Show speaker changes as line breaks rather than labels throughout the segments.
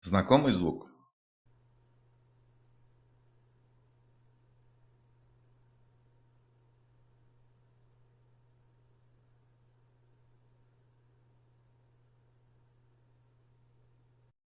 Знакомый звук.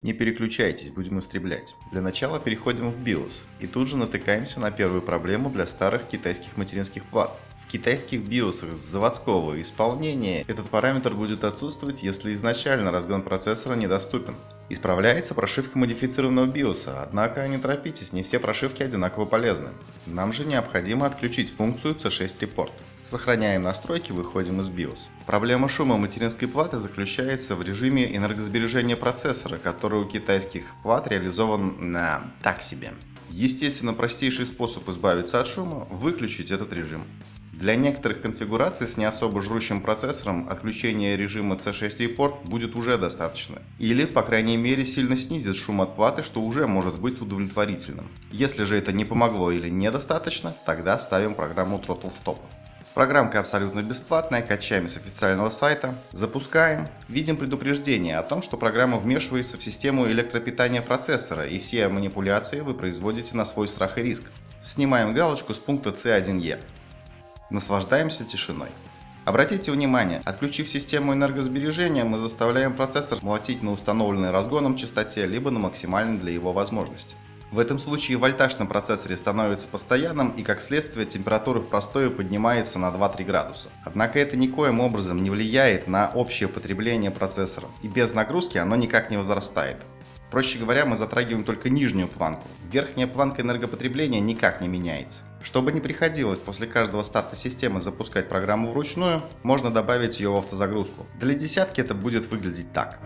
Не переключайтесь, будем истреблять. Для начала переходим в BIOS и тут же натыкаемся на первую проблему для старых китайских материнских плат. В китайских BIOS с заводского исполнения этот параметр будет отсутствовать, если изначально разгон процессора недоступен. Исправляется прошивка модифицированного BIOS, однако не торопитесь, не все прошивки одинаково полезны. Нам же необходимо отключить функцию C6 Report. Сохраняем настройки, выходим из BIOS. Проблема шума материнской платы заключается в режиме энергосбережения процессора, который у китайских плат реализован так себе. Естественно, простейший способ избавиться от шума – выключить этот режим. Для некоторых конфигураций с не особо жрущим процессором отключение режима C6 Report будет уже достаточно. Или, по крайней мере, сильно снизит шум от платы, что уже может быть удовлетворительным. Если же это не помогло или недостаточно, тогда ставим программу Throttle Stop. Программка абсолютно бесплатная, качаем с официального сайта, запускаем, видим предупреждение о том, что программа вмешивается в систему электропитания процессора и все манипуляции вы производите на свой страх и риск. Снимаем галочку с пункта C1E. Наслаждаемся тишиной. Обратите внимание, отключив систему энергосбережения, мы заставляем процессор молотить на установленной разгоном частоте, либо на максимальной для его возможности. В этом случае вольтаж на процессоре становится постоянным и, как следствие, температура в простое поднимается на 2-3 градуса. Однако это никоим образом не влияет на общее потребление процессора, и без нагрузки оно никак не возрастает. Проще говоря, мы затрагиваем только нижнюю планку. Верхняя планка энергопотребления никак не меняется. Чтобы не приходилось после каждого старта системы запускать программу вручную, можно добавить ее в автозагрузку. Для десятки это будет выглядеть так.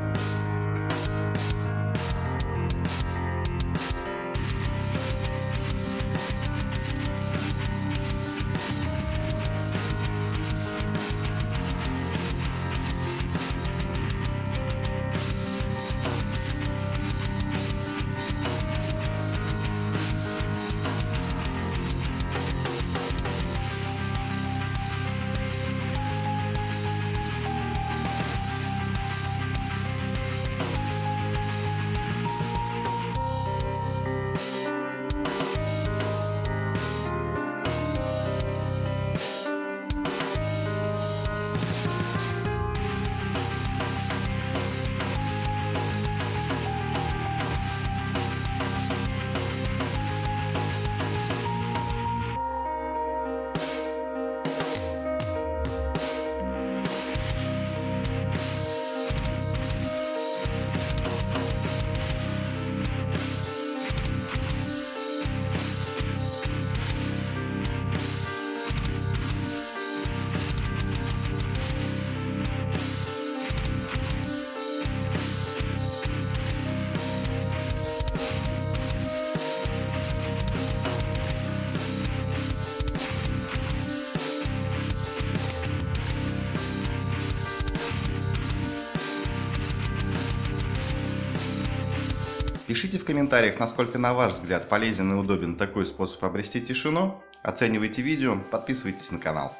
Пишите в комментариях, насколько на ваш взгляд полезен и удобен такой способ обрести тишину. Оценивайте видео, подписывайтесь на канал.